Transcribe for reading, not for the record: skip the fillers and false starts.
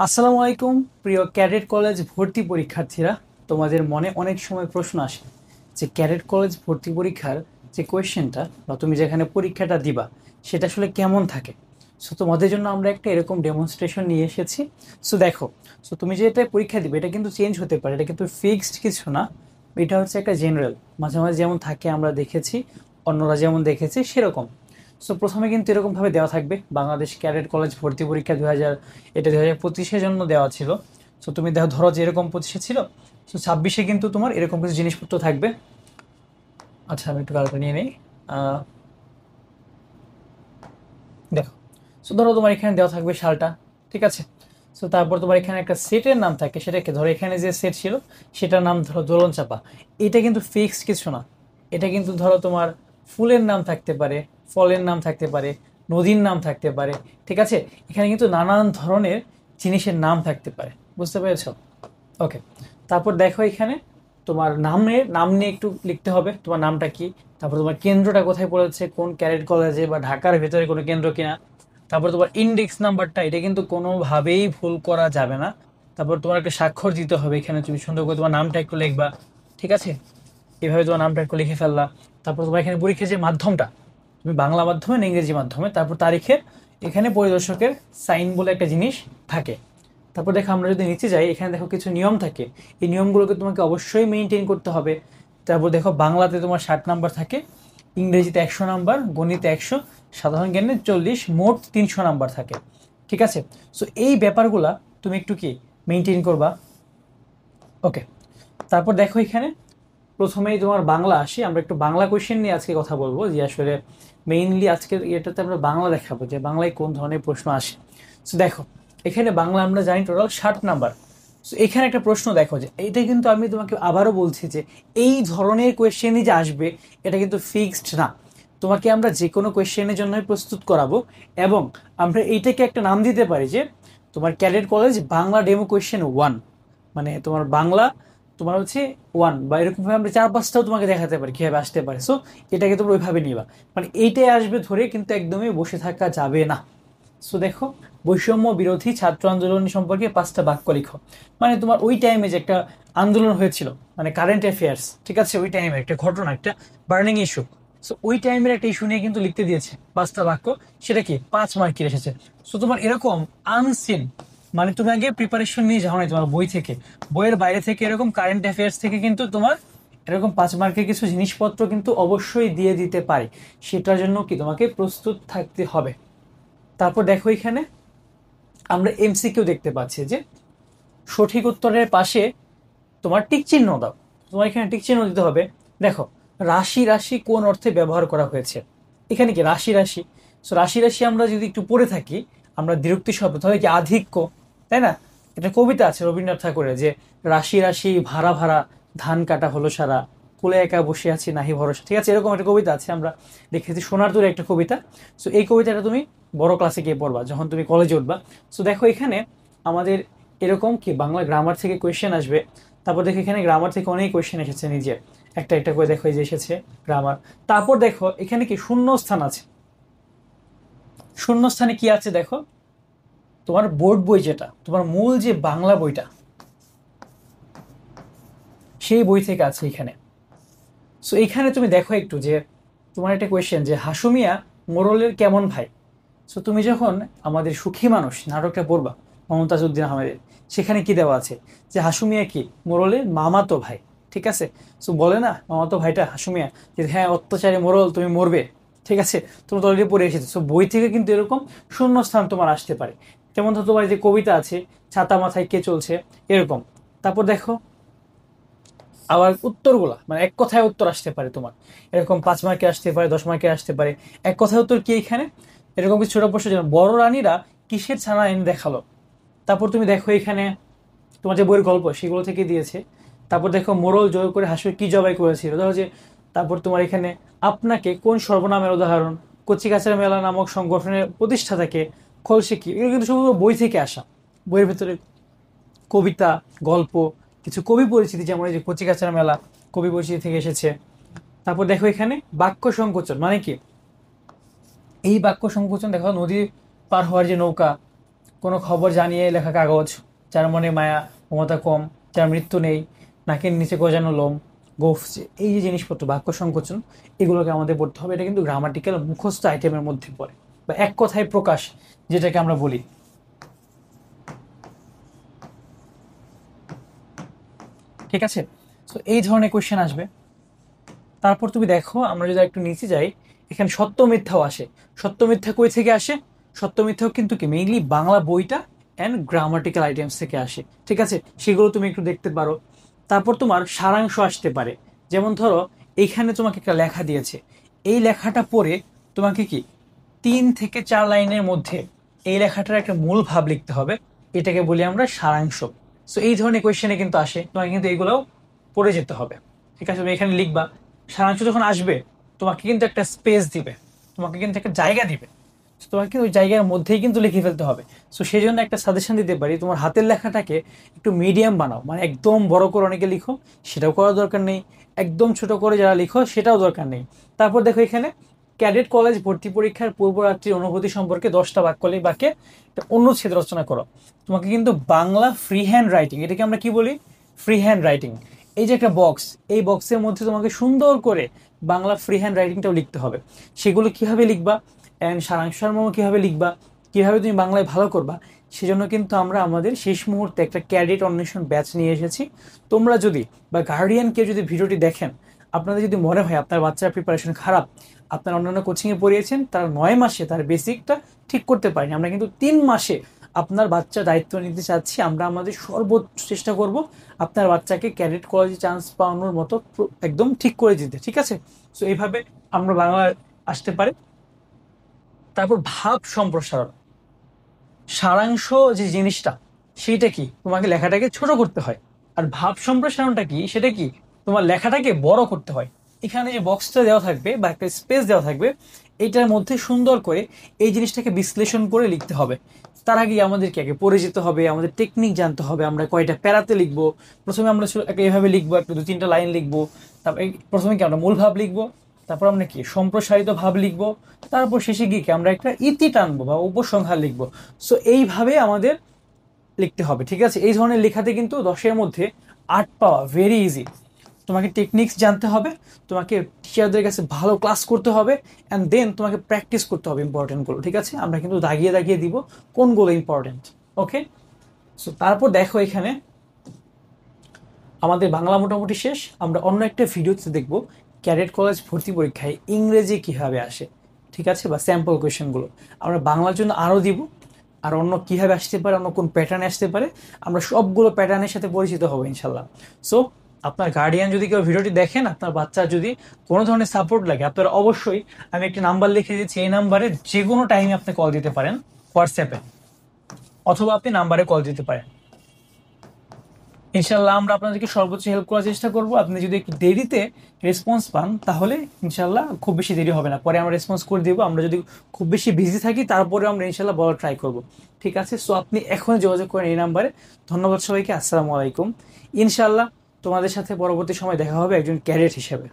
আসসালামু আলাইকুম প্রিয় ক্যাডেট কলেজ ভর্তি পরীক্ষার্থীরা। তোমাদের মনে অনেক সময় প্রশ্ন আসে যে ক্যাডেট কলেজ ভর্তি পরীক্ষার যে কোয়েশ্চেনটা বা তুমি যেখানে পরীক্ষাটা দিবা সেটা আসলে কেমন থাকে। সো তোমাদের জন্য আমরা একটা এরকম ডেমনস্ট্রেশন নিয়ে এসেছি। সো দেখো, সো তুমি যেটা পরীক্ষা দিবে এটা কিন্তু চেঞ্জ হতে পারে, এটা কিন্তু ফিক্সড কিছু না। এটা হচ্ছে একটা জেনারেল, মাঝে মাঝে যেমন থাকে আমরা দেখেছি, অন্যরা যেমন দেখেছে সেরকম। সো প্রথমে কিন্তু এরকমভাবে দেওয়া থাকবে বাংলাদেশ ক্যাডেট কলেজ ভর্তি পরীক্ষা 2000, এটা 2025-এর জন্য দেওয়া ছিল। সো তুমি দেখো, ধরো যে এরকম 25-এ ছিল, সো 26-এ কিন্তু তোমার এরকম কিছু জিনিসপত্র থাকবে। আচ্ছা, আমি একটু কালারটা নিয়ে নিই। আহ, দেখো, সো ধরো তোমার এখানে দেওয়া থাকবে সালটা, ঠিক আছে। সো তারপর তোমার এখানে একটা সেটের নাম থাকে, সেটাকে ধরো এখানে যে সেট ছিল সেটার নাম ধরো দোলন চাপা। এটা কিন্তু ফিক্সড কিছু না, এটা কিন্তু ধরো তোমার ফুলের নাম থাকতে পারে, ফলের নাম থাকতে পারে, নদীর নাম থাকতে পারে, ঠিক আছে। এখানে কিন্তু নানান ধরনের জিনিসের নাম থাকতে পারে, বুঝতে পেরেছো? ওকে। তারপর দেখো এখানে তোমার নাম নিয়ে একটু লিখতে হবে, তোমার নামটা কি, তারপর তোমার কেন্দ্রটা কোথায় পড়েছে, কোন ক্যাডেট কলেজে বা ঢাকার ভেতরে কোনো কেন্দ্র কিনা। তারপর তোমার ইন্ডেক্স নাম্বারটা, এটা কিন্তু কোনোভাবেই ভুল করা যাবে না। তারপর তোমার একটা স্বাক্ষর দিতে হবে, এখানে তুমি সুন্দর করে তোমার নামটা একটু লিখবা, ঠিক আছে। এভাবে তোমার নামটা একটু লিখে ফেললা। তারপর তোমার এখানে পরীক্ষার যে মাধ্যমটা, তুমি বাংলা মাধ্যমে না ইংরেজি মাধ্যমে, তারপর তারিখের এখানে পরিদর্শকের সাইন বলে একটা জিনিস থাকে। তারপর দেখো, আমরা যদি নিচে যাই, এখানে দেখো কিছু নিয়ম থাকে, এই নিয়মগুলোকে তোমাকে অবশ্যই মেনটেন করতে হবে। তারপর দেখো, বাংলাতে তোমার 60 নাম্বার থাকে, ইংরেজিতে 100 নাম্বার, গণিতে 100, সাধারণ জ্ঞানে 40, মোট 300 নাম্বার থাকে, ঠিক আছে। সো এই ব্যাপারগুলা তুমি একটু কি মেনটেন করবা। ওকে। তারপর দেখো এখানে প্রথমেই তোমার বাংলা আসি, আমরা একটু বাংলা কোয়েশ্চেন নিয়ে আজকে কথা বলবো, যে আসলে মেইনলি আজকের ইয়েটাতে আমরা বাংলা দেখাবো যে বাংলায় কোন ধরনের প্রশ্ন আসে। সো দেখো, এখানে বাংলা আমরা জানি টোটাল 60 নাম্বার। সো এখানে একটা প্রশ্ন দেখো, যে এইটা কিন্তু আমি তোমাকে আবারও বলছি যে এই ধরনের কোয়েশ্চেনই যে আসবে এটা কিন্তু ফিক্সড না। তোমাকে আমরা যে কোনো কোয়েশ্চেনের জন্যই প্রস্তুত করাবো, এবং আমরা এইটাকে একটা নাম দিতে পারি যে তোমার cadet college Bangla demo question 1, মানে তোমার বাংলা তোমার হচ্ছে 1, বা এরকম ভাবে আমরা 4-5টাও তোমাকে দেখাতে পারি কিভাবে আসতে পারে। সো এটাকে তোমরা ওইভাবে নিবা, মানে এইটাই আসবে ধরে কিন্তু একদমই বসে থাকা যাবে না। সো দেখো, বৈষম্য বিরোধী ছাত্র আন্দোলন সম্পর্কে 5টা বাক্য লিখো। মানে তোমার ওই টাইমে যে একটা আন্দোলন হয়েছিল, মানে কারেন্ট অ্যাফেয়ার্স, ঠিক আছে, ওই টাইমে একটা ঘটনা, একটা বার্নিং ইস্যু। সো ওই টাইমের একটা ইস্যু নিয়ে কিন্তু লিখতে দিয়েছে 5টা বাক্য, সেটা কি 5 মার্কের এসেছে। সো তোমার এরকম আনসিন, মানে তুমি আগে প্রিপারেশন নিয়ে যাও নাই তোমার বই থেকে, বইয়ের বাইরে থেকে এরকম কারেন্ট অ্যাফেয়ার্স থেকে কিন্তু তোমার এরকম 5 মার্কের কিছু জিনিসপত্র কিন্তু অবশ্যই দিয়ে দিতে পারে। সেটার জন্য কি তোমাকে প্রস্তুত থাকতে হবে। তারপর দেখো এখানে আমরা এমসিকিউ দেখতে পাচ্ছি যে সঠিক উত্তরের পাশে তোমার টিক চিহ্ন দাও। তোমার এখানে টিক চিহ্ন দিতে হবে। দেখো, রাশি রাশি কোন অর্থে ব্যবহার করা হয়েছে, এখানে কি রাশি রাশি। সো রাশি রাশি আমরা যদি একটু পড়ে থাকি, আমরা দ্বিরুক্তি শব্দ, তাহলে কি আধিক্য, তাই না? এটা কবিতা আছে রবীন্দ্রনাথ ঠাকুরের, যে রাশি রাশি ভাড়া ভাড়া, ধান কাটা হলো সারা, কোলে একা বসে আছি নাহি ভরসা, ঠিক আছে, এরকম একটা কবিতা আছে, আমরা দেখেছি, সোনার দূরে একটা কবিতা। সো এই কবিতাটা তুমি বড় ক্লাসে গিয়ে পড়বা যখন তুমি কলেজে উঠবা। সো দেখো এখানে আমাদের এরকম কি বাংলা গ্রামার থেকে কোয়েশ্চেন আসবে। তারপর দেখো এখানে গ্রামার থেকে অনেক কোয়েশ্চেন এসেছে, নিজে একটা একটা করে দেখো, এই যে এসেছে গ্রামার। তারপর দেখো এখানে কি শূন্যস্থান আছে, শূন্যস্থানে কি আছে দেখো, তোমার বোর্ড বই, যেটা তোমার মূল যে বাংলা বইটা, সেই বই থেকে আছে এখানে। সো এখানে তুমি দেখো একটু যে তোমার একটা কোয়েশ্চেন, যে হাসুমিয়া মোড়লের কেমন ভাই। সো তুমি যখন আমাদের সুখী মানুষ নাটকটা পড়বা, মমতাজ উদ্দিন আহমেদের, সেখানে কি দেওয়া আছে, যে হাসুমিয়া কি মোড়লের মামাতো ভাই, ঠিক আছে। সো বলে না মামাতো ভাইটা হাসুমিয়া, যে হ্যাঁ অত্যাচারে মোড়ল তুমি মরবে, ঠিক আছে, তুমি তো অলরেডি পড়ে এসেছো। সো বই থেকে কিন্তু এরকম শূন্যস্থান তোমার আসতে পারে। যেমন ধর তোমার যে কবিতা আছে, ছাতা মাথায় কে চলছে, এরকম। তারপর দেখো আবার উত্তরগুলা, মানে এক কথায় উত্তর আসতে পারে তোমার, এরকম 5 মার্কে আসতে পারে, 10 মার্কে আসতে পারে। এক কথায় উত্তর কি এখানে, এরকম কিছু ছোট প্রশ্ন, যেমন বড় রানীরা কিসের ছানা এনে দেখালো। তারপর তুমি দেখো এখানে তোমার যে বইয়ের গল্প সেগুলো থেকে দিয়েছে। তারপর দেখো মোড়ল জোর করে হাসুর কি জবাই করেছিল, ধরো যে। তারপর তোমার এখানে আপনাকে কোন সর্বনামের উদাহরণ, কচিকাঁচার মেলা নামক সংগঠনের প্রতিষ্ঠাতাকে, খলসে কি, এগুলো কিন্তু সব বই থেকে আসা। বইয়ের ভেতরে কবিতা, গল্প, কিছু কবি পরিচিতি, যেমন এই যে কচিকাঁচার মেলা, কবি পরিচিতি থেকে এসেছে। তারপর দেখো এখানে বাক্য সংকোচন মানে কি, এই বাক্য সংকোচন দেখো, নদী পার হওয়ার যে নৌকা, কোনো খবর জানিয়ে লেখা কাগজ, যার মনে মায়া মমতা কম, যার মৃত্যু নেই, নাকের নিচে গজানো লোম, গোফছে, এই যে জিনিসপত্র, বাক্য সংকোচন, এগুলোকে আমাদের পড়তে হবে। এটা কিন্তু গ্রামাটিক্যাল মুখস্থ আইটেমের মধ্যে পড়ে, বা এক কথায় প্রকাশ যেটাকে আমরা বলি। ঠিক আছে, তো এই ধরনের কোয়েশ্চেন আসবে। তারপর তুমি দেখো, আমরা যদি একটু নিচে যাই, এখানে সত্য মিথ্যাও আসে। সত্য মিথ্যা কই থেকে আসে? সত্য মিথ্যাও কিন্তু কি মেইনলি বাংলা বইটা অ্যান্ড গ্রামাটিক্যাল আইটেমস থেকে আসে। ঠিক আছে, সেগুলো তুমি একটু দেখতে পারো। তারপর তোমার সারাংশ আসতে পারে। যেমন ধরো, এইখানে তোমাকে একটা লেখা দিয়েছে, এই লেখাটা পড়ে তোমাকে কি 3 থেকে 4 লাইনের মধ্যে এই লেখাটার একটা মূল ভাব লিখতে হবে। এটাকে বলি আমরা সারাংশ। সো এই ধরনের কোয়েশ্চেনে কিন্তু আসে, তোমাকে কিন্তু এগুলোও পড়ে যেতে হবে। ঠিক আছে, তুমি এখানে লিখবা। সারাংশ যখন আসবে, তোমাকে কিন্তু একটা স্পেস দিবে, তোমাকে কিন্তু একটা জায়গা দিবে। So তোমাকে ওই জায়গার মধ্যেই কিন্তু লিখে ফেলতে হবে। সো সেই জন্য একটা সাজেশন দিতে পারি, তোমার হাতের লেখাটাকে একটু মিডিয়াম বানাও, মানে একদম বড় করে অনেকে লিখো সেটাও করার দরকার নেই, একদম ছোট করে যারা লিখো সেটাও দরকার নেই। তারপর দেখো এখানে ক্যাডেট কলেজ ভর্তি পরীক্ষার পূর্বরাত্রির অনুভূতি সম্পর্কে 10টা বাক্যে একটা অনুচ্ছেদ রচনা করো। তোমাকে কিন্তু বাংলা ফ্রি হ্যান্ড রাইটিং, এটাকে আমরা কি বলি? Free hand writing. এই যে একটা বক্স, এই বক্সের মধ্যে তোমাকে সুন্দর করে বাংলা ফ্রি হ্যান্ড রাইটিংটাও লিখতে হবে। সেগুলো কিভাবে লিখবা অ্যান্ড সারাংশসারমর্ম কীভাবে লিখবা, কীভাবে তুমি বাংলায় ভালো করবা, সেজন্য কিন্তু আমরা আমাদের শেষ মুহূর্তে একটা ক্যাডেট অন্বেষণ ব্যাচ নিয়ে এসেছি। তোমরা যদি বা গার্ডিয়ানকে যদি ভিডিওটি দেখেন, আপনাদের যদি মনে হয় আপনার বাচ্চার প্রিপারেশন খারাপ, আপনার অন্যান্য কোচিংয়ে পড়িয়েছেন, তারা 9 মাসে তার বেসিকটা ঠিক করতে পারেনি, আমরা কিন্তু 3 মাসে আপনার বাচ্চার দায়িত্ব নিতে চাচ্ছি। আমরা আমাদের সর্বোচ্চ চেষ্টা করব আপনার বাচ্চাকে ক্যাডেট কলেজে চান্স পাওয়ানোর মতো একদম ঠিক করে দিতে। ঠিক আছে, সো এইভাবে আমরা বাংলা আসতে পারে। তারপর ভাব সম্প্রসারণ, সারাংশ যে জিনিসটা, সেইটা কি তোমাকে লেখাটাকে ছোট করতে হয়, আর ভাব সম্প্রসারণটা কি, সেটা কি তোমার লেখাটাকে বড় করতে হয়। এখানে যে বক্সটা দেওয়া থাকবে বা একটা স্পেস দেওয়া থাকবে, এইটার মধ্যে সুন্দর করে এই জিনিসটাকে বিশ্লেষণ করে লিখতে হবে। তার আগে আমাদেরকে আগে পড়ে যেতে হবে, আমাদের টেকনিক জানতে হবে, আমরা কয়টা প্যারাতে লিখবো। প্রথমে আমরা একটা এভাবে লিখবো, একটা 2-3টা লাইন লিখবো। তারপর প্রথমে কি আমরা মূল ভাব লিখবো, তারপর আমরা কি সম্প্রসারিত ভাব লিখবো, তারপর শেষে গিয়ে কি আমরা একটা ইতি টানবো বা উপসংহার লিখবো। সো এইভাবে আমাদের লিখতে হবে। ঠিক আছে, এই ধরনের লেখাতে কিন্তু 10-এর মধ্যে 8 পাওয়া ভেরি ইজি। তোমাকে টেকনিক্স জানতে হবে, তোমাকে টিচারদের কাছে ভালো ক্লাস করতে হবে, অ্যান্ড দেন তোমাকে প্র্যাকটিস করতে হবে ইম্পর্টেন্টগুলো। ঠিক আছে, আমরা কিন্তু দাগিয়ে দাগিয়ে দিব কোনগুলো ইম্পর্টেন্ট। ওকে, সো তারপর দেখো এখানে আমাদের বাংলা মোটামুটি শেষ। আমরা অন্য একটা ভিডিওতে দেখব ক্যাডেট কলেজ ভর্তি পরীক্ষায় ইংরেজি কিভাবে আসে। ঠিক আছে, বা স্যাম্পল কোয়েশনগুলো আমরা বাংলার জন্য আরও দিব, আর অন্য কীভাবে আসতে পারে, অন্য কোন প্যাটার্নে আসতে পারে, আমরা সবগুলো প্যাটার্নের সাথে পরিচিত হবো ইনশাল্লাহ। সো আপনার গার্ডিয়ান যদি কেউ ভিডিওটি দেখেন, আপনার বাচ্চার যদি কোনো ধরনের সাপোর্ট লাগে, আপনারা অবশ্যই, আমি একটি নাম্বার লিখে দিচ্ছি, এই নাম্বারে যে কোনো টাইমে আপনি কল দিতে পারেন হোয়াটসঅ্যাপে, অথবা আপনি নাম্বারে কল দিতে পারেন। ইনশাল্লাহ আমরা আপনাদেরকে সর্বোচ্চ হেল্প করার চেষ্টা করব। আপনি যদি একটু দেরিতে রেসপন্স পান, তাহলে ইনশাল্লাহ খুব বেশি দেরি হবে না, পরে আমরা রেসপন্স করে দেবো। আমরা যদি খুব বেশি বিজি থাকি, তারপরে আমরা ইনশাল্লাহ বলার ট্রাই করব। ঠিক আছে, সো আপনি এখনই যোগাযোগ করেন এই নাম্বারে। ধন্যবাদ সবাইকে, আসসালামু আলাইকুম। ইনশাল্লাহ তোমাদের সাথে পরবর্তী সময় দেখা হবে একজন ক্যাডেট হিসেবে।